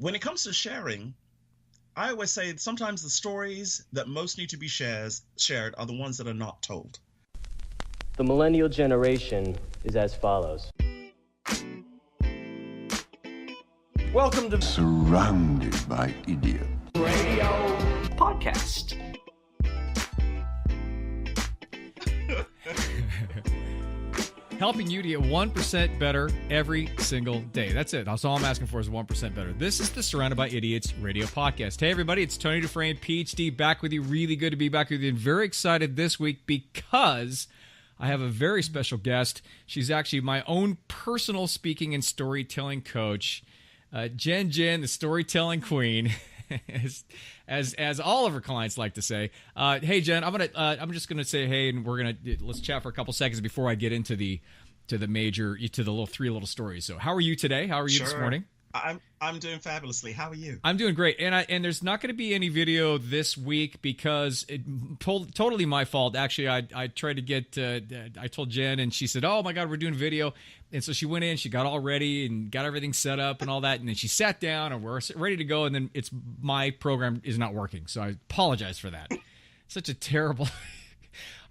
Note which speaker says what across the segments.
Speaker 1: When it comes to sharing, I always say sometimes the stories that most need to be shared are the ones that are not told.
Speaker 2: The millennial generation is as follows.
Speaker 3: Welcome to
Speaker 4: Surrounded by Idiots
Speaker 3: Radio Podcast.
Speaker 5: Helping you to get 1% better every single day. That's it. That's all I'm asking for is 1% better. This is the Surrounded by Idiots Radio Podcast. Hey, everybody. It's Tony Dufresne, PhD, back with you. Really good to be back with you. And very excited this week because I have a very special guest. She's actually my own personal speaking and storytelling coach, Jen, the storytelling queen, as all of her clients like to say. Hey, Jen, I'm just gonna say hey, and let's chat for a couple seconds before I get into the three little stories. So, how are you today? How are you this morning?
Speaker 1: I'm doing fabulously. How are you?
Speaker 5: I'm doing great, and there's not going to be any video this week because totally my fault. Actually, I tried to get I told Jen, and she said, "Oh my God, we're doing video," and so she went in, she got all ready and got everything set up and all that, and then she sat down and we're ready to go, and then my program is not working, so I apologize for that. Such a terrible.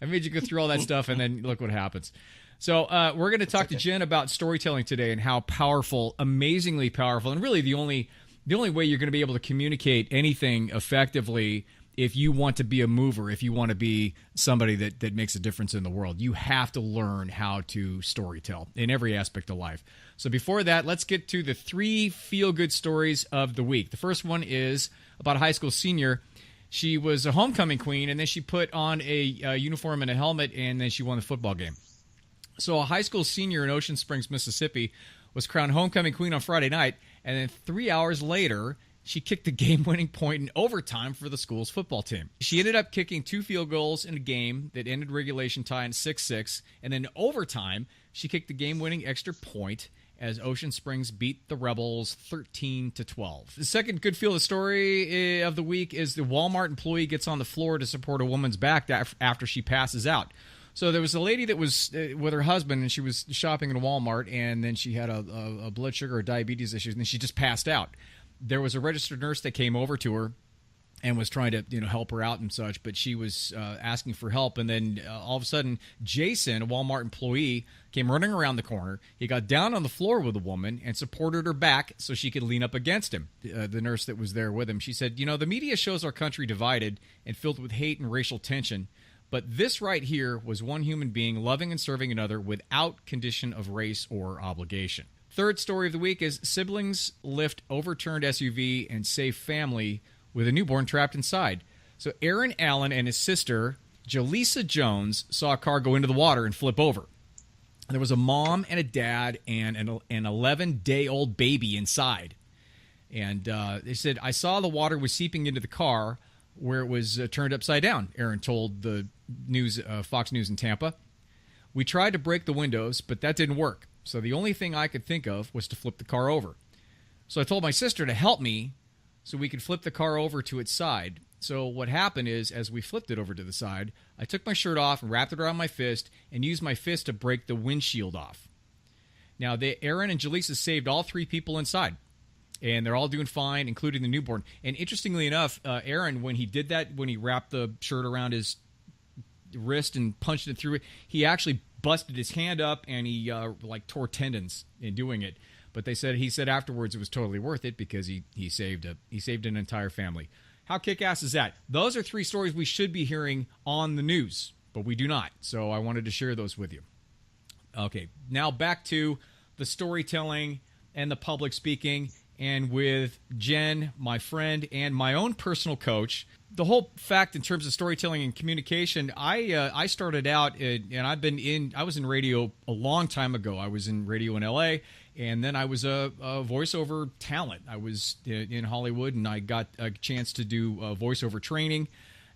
Speaker 5: I made you go through all that stuff, and then look what happens. So we're going to talk to Jen about storytelling today and how powerful, amazingly powerful, and really the only way you're going to be able to communicate anything effectively if you want to be a mover, if you want to be somebody that makes a difference in the world, you have to learn how to storytell in every aspect of life. So before that, let's get to the 3 feel-good stories of the week. The first one is about a high school senior. She was a homecoming queen, and then she put on a uniform and a helmet, and then she won the football game. So a high school senior in Ocean Springs, Mississippi, was crowned homecoming queen on Friday night, and then 3 hours later, she kicked the game-winning point in overtime for the school's football team. She ended up kicking 2 field goals in a game that ended regulation time in 6-6, and then in overtime, she kicked the game-winning extra point as Ocean Springs beat the Rebels 13-12. The second good feel story of the week is the Walmart employee gets on the floor to support a woman's back after she passes out. So there was a lady that was with her husband, and she was shopping in Walmart, and then she had a blood sugar or diabetes issue, and then she just passed out. There was a registered nurse that came over to her and was trying to help her out and such, but she was asking for help, and then all of a sudden, Jason, a Walmart employee, came running around the corner. He got down on the floor with the woman and supported her back so she could lean up against him, the nurse that was there with him. She said, the media shows our country divided and filled with hate and racial tension. But this right here was one human being loving and serving another without condition of race or obligation. Third story of the week is siblings lift overturned SUV and save family with a newborn trapped inside. So Aaron Allen and his sister, Jaleesa Jones, saw a car go into the water and flip over. There was a mom and a dad and an 11-day-old baby inside. And they said, I saw the water was seeping into the car where it was turned upside down, Aaron told the news, Fox News in Tampa. We tried to break the windows, but that didn't work. So the only thing I could think of was to flip the car over. So I told my sister to help me so we could flip the car over to its side. So what happened is, as we flipped it over to the side, I took my shirt off and wrapped it around my fist and used my fist to break the windshield off. Now, Aaron and Jaleesa saved all 3 people inside. And they're all doing fine, including the newborn. And interestingly enough, Aaron, when he did that, when he wrapped the shirt around his wrist and punched it through it, he actually busted his hand up and he tore tendons in doing it. But he said afterwards it was totally worth it because he saved an entire family. How kick-ass is that? Those are 3 stories we should be hearing on the news, but we do not. So I wanted to share those with you. Okay, now back to the storytelling and the public speaking. And with Jen, my friend, and my own personal coach, the whole fact in terms of storytelling and communication, I started out, and I was in radio a long time ago. I was in radio in L.A., and then I was a voiceover talent. I was in Hollywood, and I got a chance to do voiceover training,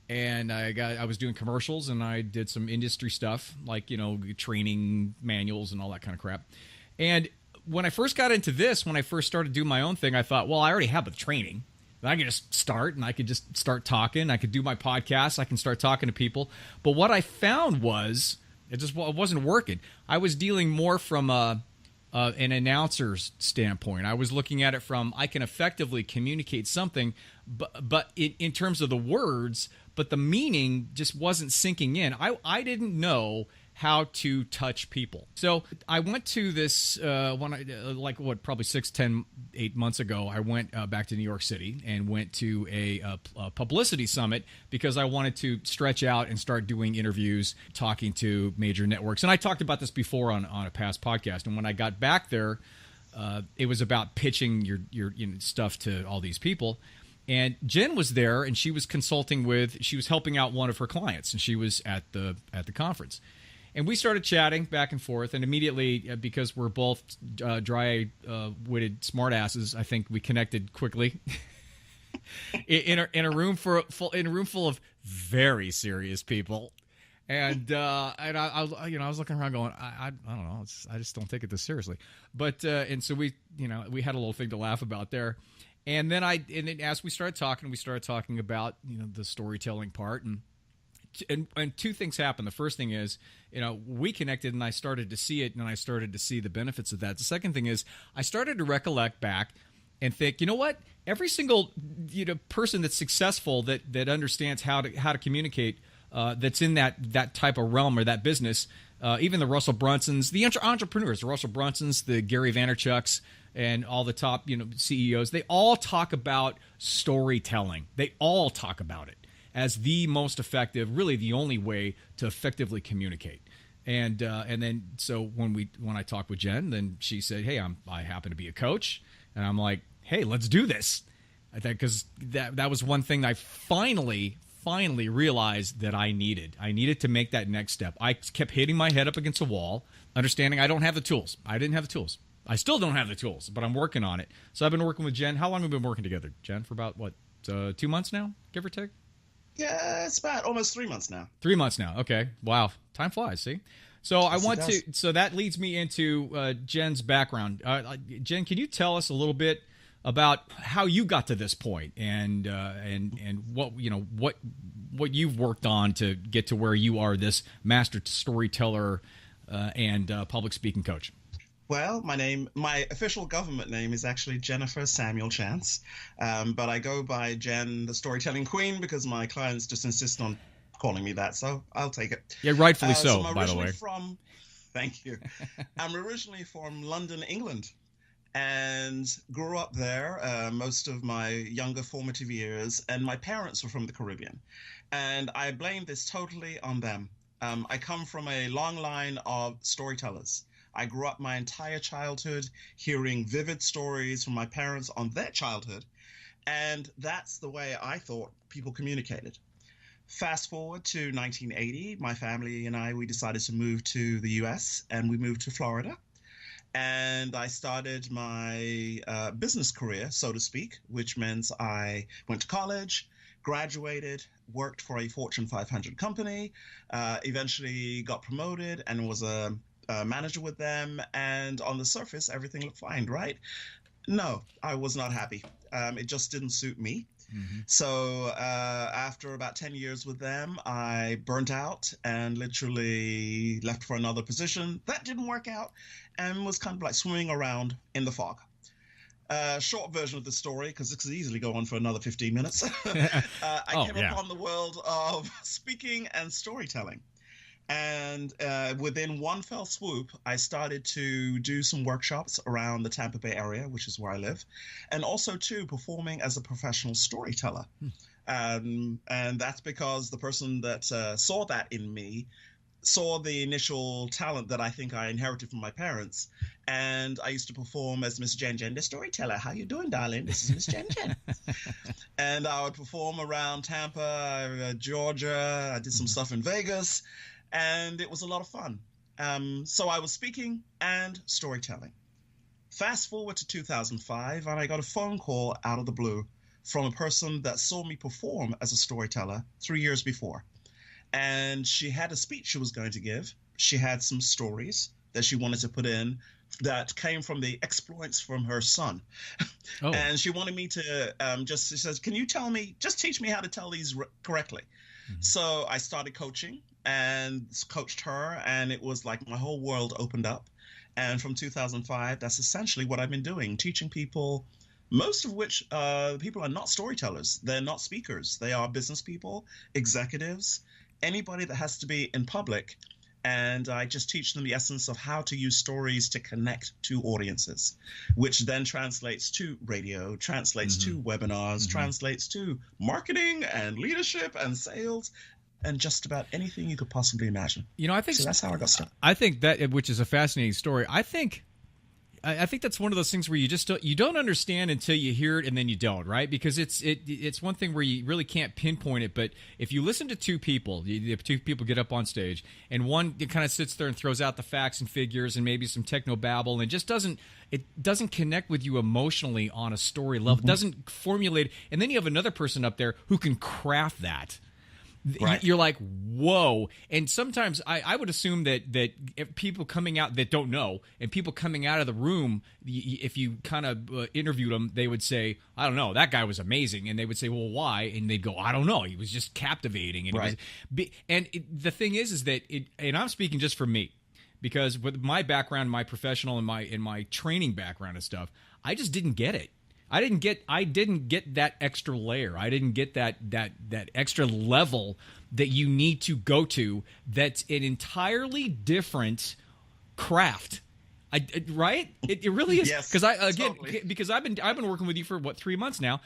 Speaker 5: and I was doing commercials, and I did some industry stuff, like, training manuals and all that kind of crap. And when I first got into this, when I first started doing my own thing, I thought, well, I already have the training. I could just start, and I could just start talking. I could do my podcast. I can start talking to people. But what I found was it wasn't working. I was dealing more from an announcer's standpoint. I was looking at it from I can effectively communicate something, but in terms of the words, but the meaning just wasn't sinking in. I didn't know how to touch people. So I went to this probably 6, 10, 8 months ago. I went back to New York City and went to a publicity summit because I wanted to stretch out and start doing interviews, talking to major networks. And I talked about this before on a past podcast. And when I got back there, it was about pitching your stuff to all these people. And Jen was there, and she was she was helping out one of her clients, and she was at the conference. And we started chatting back and forth, and immediately, because we're both dry-witted smartasses, I think we connected quickly. in a room full of very serious people, and I was looking around going, I don't know, I just don't take it this seriously. But and so we had a little thing to laugh about there. And then as we started talking about the storytelling part, and two things happened. The first thing is, we connected, and I started to see it, and I started to see the benefits of that. The second thing is, I started to recollect back and think, you know what? Every single person that's successful that understands how to communicate, that's in that type of realm or that business, even the Russell Brunsons, the entrepreneurs, the Russell Brunsons, the Gary Vaynerchuks, and all the top CEOs, they all talk about storytelling. They all talk about it as the most effective, really the only way to effectively communicate. And then so when I talked with Jen, then she said, "Hey, I happen to be a coach," and I'm like, "Hey, let's do this." I think because that was one thing I finally realized that I needed. I needed to make that next step. I kept hitting my head up against a wall, understanding I don't have the tools. I didn't have the tools. I still don't have the tools, but I'm working on it. So I've been working with Jen. How long have we been working together, Jen? For about 2 months now, give or take?
Speaker 1: Yeah, it's about almost 3 months now.
Speaker 5: 3 months now. Okay. Wow. Time flies. See? So so that leads me into Jen's background. Jen, can you tell us a little bit about how you got to this point and what you've worked on to get to where you are this master storyteller and public speaking coach?
Speaker 1: Well, my official government name is actually Jennifer Samuel Chance, but I go by Jen, the storytelling queen, because my clients just insist on calling me that, so I'll take it.
Speaker 5: Yeah, rightfully so,
Speaker 1: I'm
Speaker 5: by the way.
Speaker 1: Thank you. I'm originally from London, England, and grew up there most of my younger formative years, and my parents were from the Caribbean, and I blame this totally on them. I come from a long line of storytellers. I grew up my entire childhood hearing vivid stories from my parents on their childhood, and that's the way I thought people communicated. Fast forward to 1980, my family and we decided to move to the US, and we moved to Florida. And I started my business career, so to speak, which meant I went to college, graduated, worked for a Fortune 500 company, eventually got promoted and was a manager with them, and on the surface everything looked fine, right? No, I was not happy. It just didn't suit me. Mm-hmm. So after about 10 years with them, I burnt out and literally left for another position. That didn't work out and was kind of like swimming around in the fog. Short version of the story, because this could easily go on for another 15 minutes. I came upon the world of speaking and storytelling. And within one fell swoop, I started to do some workshops around the Tampa Bay area, which is where I live, and also, too, performing as a professional storyteller. And that's because the person that saw that in me saw the initial talent that I think I inherited from my parents. And I used to perform as Miss Jen Jen, the storyteller. How you doing, darling? This is Miss Jen Jen. And I would perform around Tampa, Georgia. I did some stuff in Vegas. And it was a lot of fun. So I was speaking and storytelling. Fast forward to 2005, and I got a phone call out of the blue from a person that saw me perform as a storyteller 3 years before. And she had a speech she was going to give. She had some stories that she wanted to put in that came from the exploits from her son. Oh. And she wanted me to she says, can you just teach me how to tell these correctly? Mm-hmm. So I started coaching and coached her, and it was like my whole world opened up. And from 2005, that's essentially what I've been doing, teaching people, most of which people are not storytellers. They're not speakers. They are business people, executives, anybody that has to be in public. And I just teach them the essence of how to use stories to connect to audiences, which then translates to radio, translates to webinars, translates to marketing and leadership and sales and just about anything you could possibly imagine.
Speaker 5: You know, I think
Speaker 1: so. That's how I got started.
Speaker 5: I think that, which is a fascinating story. I think that's one of those things where you don't understand until you hear it, and then you don't, right? Because it's one thing where you really can't pinpoint it. But if you listen to two people, if two people get up on stage, and one kind of sits there and throws out the facts and figures and maybe some techno babble, and just doesn't connect with you emotionally on a story level, doesn't formulate, and then you have another person up there who can craft that. Right. You're like, whoa. And sometimes I would assume that if people coming out that don't know, and people coming out of the room, if you kind of interviewed them, they would say, I don't know, that guy was amazing. And they would say, well, why? And they'd go, I don't know, he was just captivating. And
Speaker 1: right.
Speaker 5: The thing is that and I'm speaking just for me, because with my background, my professional and my training background and stuff, I just didn't get it. I didn't get that extra layer. I didn't get that extra level that you need to go to. That's an entirely different craft. Right? It really is.
Speaker 1: Yes,
Speaker 5: because
Speaker 1: totally.
Speaker 5: because I've been working with you for 3 months now.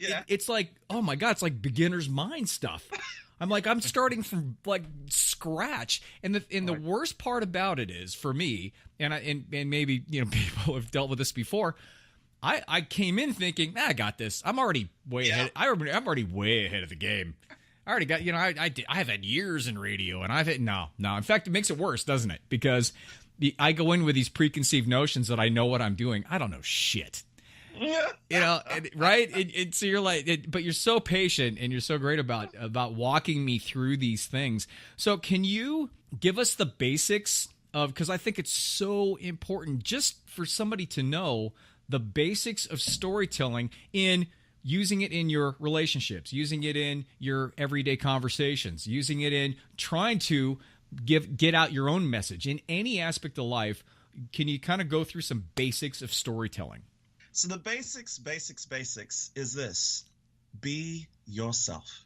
Speaker 5: It's like, oh my God, it's like beginner's mind stuff. I'm starting from like scratch, and the worst part about it is for me, and maybe people have dealt with this before. I came in thinking, I got this. I'm already way ahead. I'm already way ahead of the game. I already got, I've had years in radio, and I've had, no. In fact, it makes it worse, doesn't it? Because I go in with these preconceived notions that I know what I'm doing. I don't know shit. Right? So you're like, but you're so patient, and you're so great about walking me through these things. So can you give us the basics of, because I think it's so important just for somebody to know the basics of storytelling, in using it in your relationships, using it in your everyday conversations, using it in trying to get out your own message in any aspect of life. Can you kind of go through some basics of storytelling?
Speaker 1: So the basics is this: be yourself,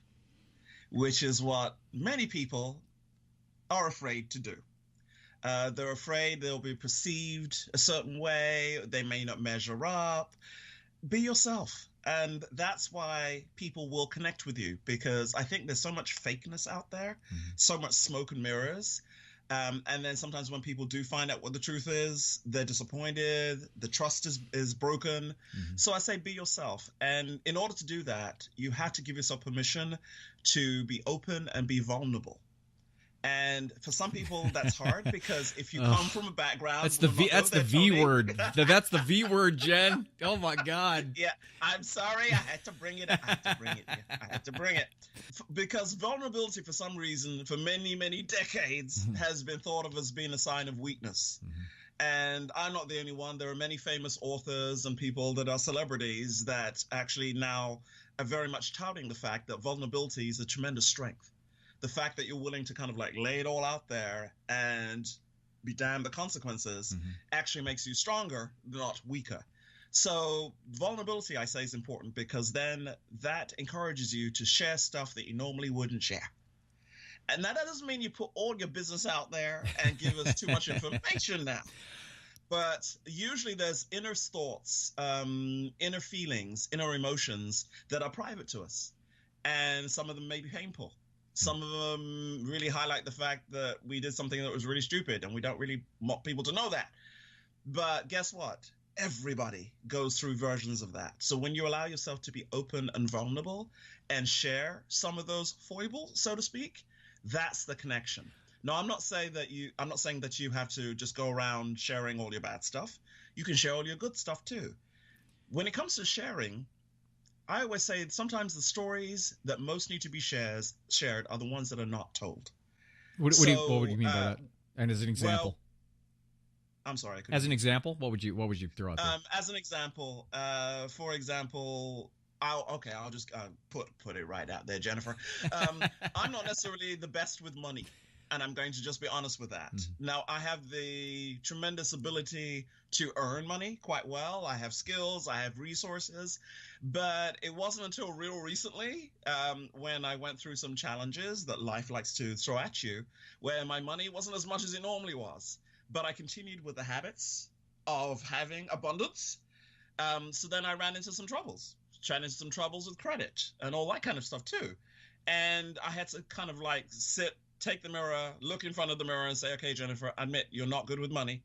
Speaker 1: which is what many people are afraid to do. They're afraid they'll be perceived a certain way. They may not measure up. Be yourself. And that's why people will connect with you, because I think there's so much fakeness out there, so much smoke and mirrors. And then sometimes when people do find out what the truth is, they're disappointed. The trust is broken. So I say be yourself. And in order to do that, you have to give yourself permission to be open and be vulnerable. And for some people, that's hard, because if you come from a background,
Speaker 5: that's the V word. That's the V word, Jen. Oh my God.
Speaker 1: Yeah, I'm sorry. I had to bring it. Because vulnerability, for some reason, for many, many decades, has been thought of as being a sign of weakness. And I'm not the only one. There are many famous authors and people that are celebrities that actually now are very much touting the fact that vulnerability is a tremendous strength. The fact that you're willing to kind of like lay it all out there and be damned the consequences actually makes you stronger, not weaker. So vulnerability, I say, is important, because then that encourages you to share stuff that you normally wouldn't share. And that doesn't mean you put all your business out there and give us too much information now. But usually there's inner thoughts, inner feelings, inner emotions that are private to us. And some of them may be painful. Some of them really highlight the fact that we did something that was really stupid, and we don't really want people to know that. But guess what? Everybody goes through versions of that. So when you allow yourself to be open and vulnerable and share some of those foibles, so to speak, that's the connection. Now, I'm not saying that you have to just go around sharing all your bad stuff. You can share all your good stuff too. When it comes to sharing, I always say sometimes the stories that most need to be shared are the ones that are not told.
Speaker 5: What do you mean by that? And as an example,
Speaker 1: well, I'm sorry.
Speaker 5: As an example, what would you throw out there?
Speaker 1: As an example, for example, I'll just put it right out there, Jennifer. I'm not necessarily the best with money. And I'm going to just be honest with that. Now, I have the tremendous ability to earn money quite well. I have skills, I have resources, but it wasn't until real recently when I went through some challenges that life likes to throw at you, where my money wasn't as much as it normally was. But I continued with the habits of having abundance. So then I ran into some troubles with credit and all that kind of stuff too. And I had to kind of like take the mirror, look in front of the mirror and say, okay, Jennifer, admit you're not good with money.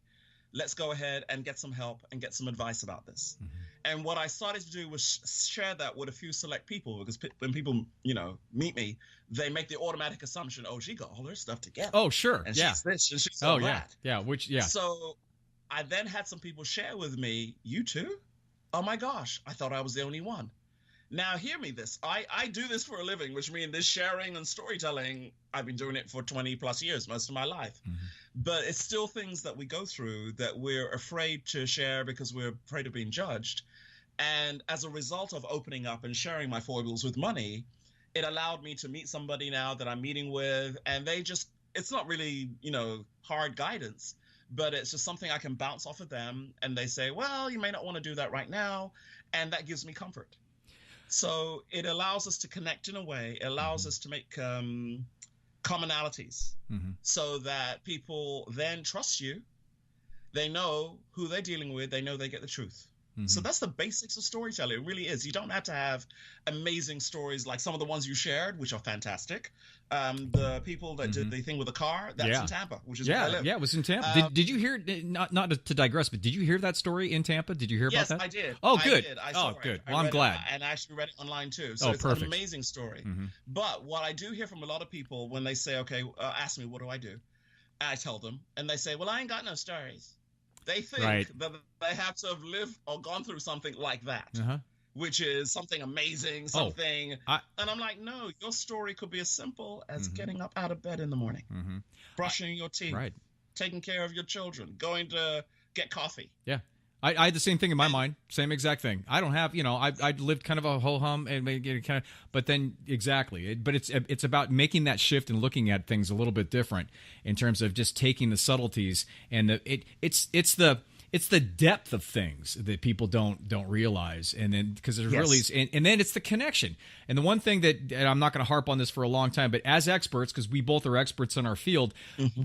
Speaker 1: Let's go ahead and get some help and get some advice about this. And what I started to do was share that with a few select people, because when people, meet me, they make the automatic assumption, oh, she got all her stuff together.
Speaker 5: Oh, sure.
Speaker 1: And
Speaker 5: yeah.
Speaker 1: she's this and she's all that.
Speaker 5: Yeah.
Speaker 1: So I then had some people share with me, you too? Oh my gosh, I thought I was the only one. Now, hear me this. I do this for a living, which means this sharing and storytelling, I've been doing it for 20 plus years, most of my life. But it's still things that we go through that we're afraid to share because we're afraid of being judged. And as a result of opening up and sharing my foibles with money, it allowed me to meet somebody now that I'm meeting with. And it's not really, hard guidance, but it's just something I can bounce off of them. And they say, well, you may not want to do that right now. And that gives me comfort. So it allows us to connect in a way. It allows us to make commonalities so that people then trust you. They know who they're dealing with. They know they get the truth. So that's the basics of storytelling. It really is. You don't have to have amazing stories like some of the ones you shared, which are fantastic. The people that did the thing with the car, that's in Tampa, which is where I live.
Speaker 5: Yeah, it was in Tampa. Did you hear, not to digress, but did you hear that story in Tampa? Did you hear about that?
Speaker 1: Yes, I did.
Speaker 5: Oh, good.
Speaker 1: I saw it.
Speaker 5: Good.
Speaker 1: I
Speaker 5: Well, I'm glad.
Speaker 1: And I actually read it online too. So it's
Speaker 5: perfect.
Speaker 1: an amazing story. But what I do hear from a lot of people when they say, okay, ask me, what do I do? I tell them, and they say, well, I ain't got no stories. They think that they have to have lived or gone through something like that, which is something amazing, something. And I'm like, no, your story could be as simple as getting up out of bed in the morning, brushing your teeth, taking care of your children, going to get coffee.
Speaker 5: Yeah. I had the same thing in my mind, same exact thing. I don't have, I lived kind of a ho-hum and kind of, but then exactly. But it's about making that shift and looking at things a little bit different in terms of just taking the subtleties and it's the depth of things that people don't realize, and then because there's really and then it's the connection. And the one thing that, and I'm not going to harp on this for a long time, but as experts, because we both are experts in our field,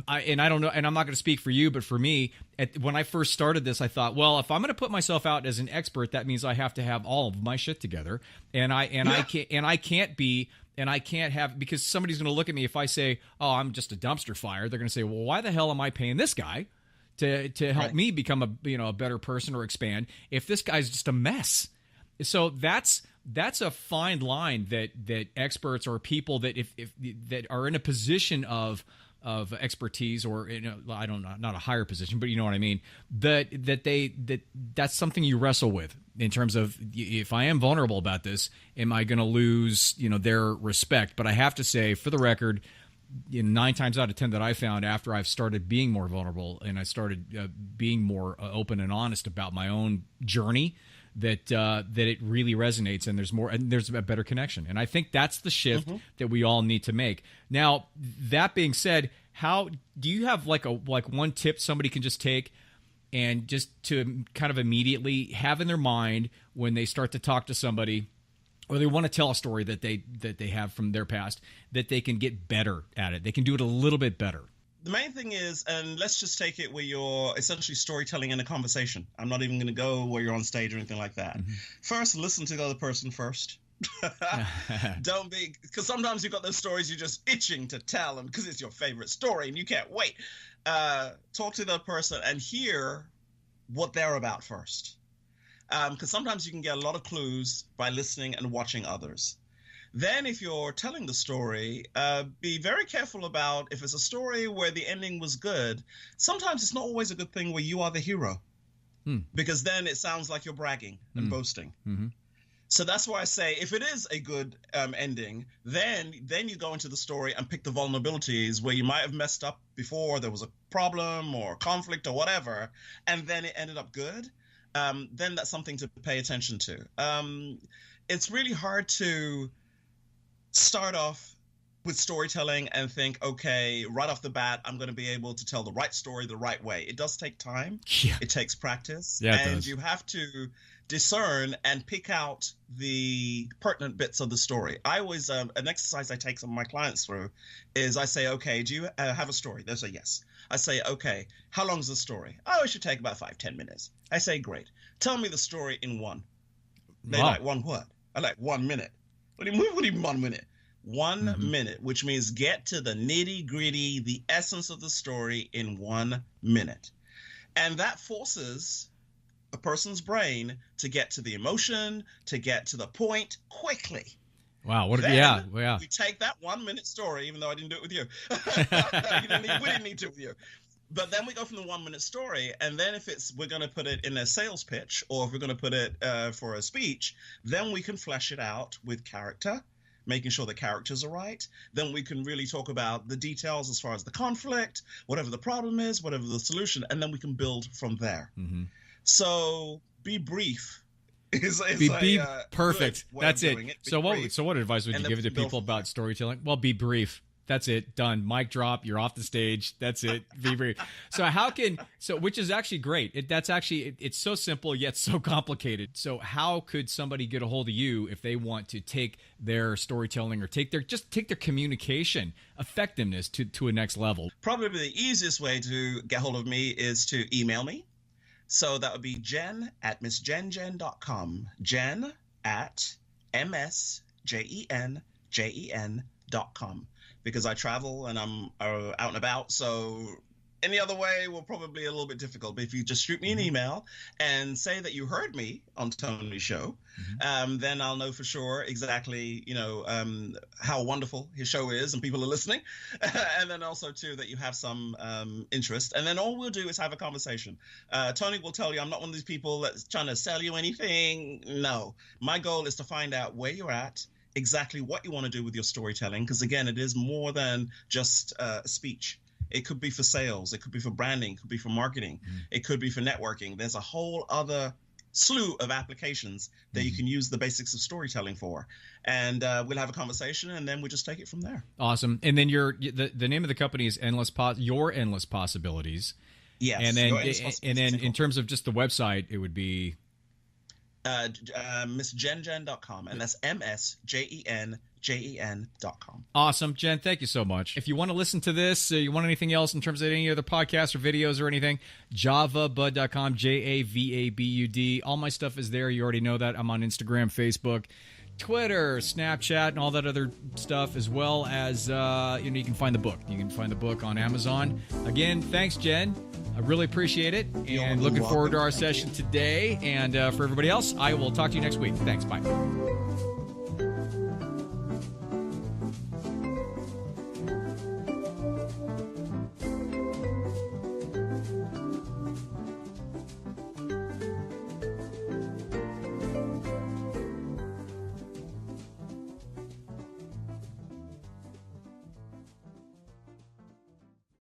Speaker 5: I don't know, and I'm not going to speak for you, but for me, when I first started this, I thought, well, if I'm going to put myself out as an expert, that means I have to have all of my shit together, and I can't have, because somebody's going to look at me if I say, oh, I'm just a dumpster fire. They're going to say, well, why the hell am I paying this guy to help me become a better person or expand if this guy's just a mess? So that's a fine line that experts or people that if that are in a position of expertise, or I don't know, not a higher position, but you know what I mean, that's something you wrestle with in terms of, if I am vulnerable about this, am I going to lose their respect? But I have to say, for the record, 9 times out of 10 that I found after I've started being more vulnerable and I started being more open and honest about my own journey, that it really resonates, and there's a better connection. And I think that's the shift that we all need to make. Now, that being said, how do you have like one tip somebody can just take and just to kind of immediately have in their mind when they start to talk to somebody, or they want to tell a story that they have from their past, that they can get better at it? They can do it a little bit better.
Speaker 1: The main thing is, and let's just take it where you're essentially storytelling in a conversation. I'm not even going to go where you're on stage or anything like that. First, listen to the other person first. Don't be, because sometimes you've got those stories you're just itching to tell, and because it's your favorite story and you can't wait. Talk to the person and hear what they're about first. Because sometimes you can get a lot of clues by listening and watching others. Then if you're telling the story, be very careful about, if it's a story where the ending was good, sometimes it's not always a good thing where you are the hero, because then it sounds like you're bragging and boasting. So that's why I say, if it is a good ending, then you go into the story and pick the vulnerabilities where you might have messed up before, there was a problem or conflict or whatever, and then it ended up good. Then that's something to pay attention to. It's really hard to start off with storytelling and think, okay, right off the bat, I'm going to be able to tell the right story the right way. It does take time.
Speaker 5: Yeah.
Speaker 1: It takes practice.
Speaker 5: Yeah, it
Speaker 1: and
Speaker 5: does.
Speaker 1: you have to discern and pick out the pertinent bits of the story. I always, an exercise I take some of my clients through is I say, okay, do you have a story? They say, yes. I say, okay, how long is the story? Oh, it should take about 5-10 minutes. I say, great. Tell me the story in one. They like one what? I like 1 minute. What do you mean 1 minute? 1 minute, which means get to the nitty gritty, the essence of the story in 1 minute. And that forces a person's brain to get to the emotion, to get to the point quickly.
Speaker 5: Wow. We
Speaker 1: take that 1 minute story, even though I didn't do it with you. We didn't need to with you. But then we go from the 1 minute story, and then if we're going to put it in a sales pitch, or if we're going to put it for a speech, then we can flesh it out with character, making sure the characters are right. Then we can really talk about the details as far as the conflict, whatever the problem is, whatever the solution, and then we can build from there.
Speaker 5: Mm-hmm.
Speaker 1: So be brief.
Speaker 5: Be perfect. That's it. So what advice would you give to people about
Speaker 1: there.
Speaker 5: storytelling? Well, be brief. That's it. Done. Mic drop. You're off the stage. That's it. Be brief. Which is actually great. It's so simple yet so complicated. So how could somebody get a hold of you if they want to take their storytelling or take their communication effectiveness to a next level?
Speaker 1: Probably the easiest way to get hold of me is to email me. So that would be jen@missjenjen.com. jen@msjenjen.com. Because I travel and I'm out and about, so any other way will probably be a little bit difficult. But if you just shoot me an email and say that you heard me on Tony's show, then I'll know for sure exactly, how wonderful his show is and people are listening. And then also, too, that you have some interest. And then all we'll do is have a conversation. Tony will tell you I'm not one of these people that's trying to sell you anything. No. My goal is to find out where you're at, exactly what you want to do with your storytelling, because again, it is more than just a speech. It could be for sales, it could be for branding, it could be for marketing, it could be for networking. There's a whole other slew of applications that you can use the basics of storytelling for, and we'll have a conversation, and then we'll just take it from there.
Speaker 5: Awesome. And then the name of the company is Your Endless Possibilities.
Speaker 1: Yes.
Speaker 5: And then in terms of just the website, it would be
Speaker 1: missjenjen.com, and that's msjenjen.com.
Speaker 5: Awesome. Jen, thank you so much. If you want to listen to this, you want anything else in terms of any other podcasts or videos or anything, javabud.com, JAVABUD. All my stuff is there. You already know that. I'm on Instagram, Facebook, Twitter, Snapchat, and all that other stuff, as well as you can find the book. You can find the book on Amazon. Again, thanks, Jen. I really appreciate it, and looking forward to our session today. And for everybody else, I will talk to you next week. Thanks. Bye.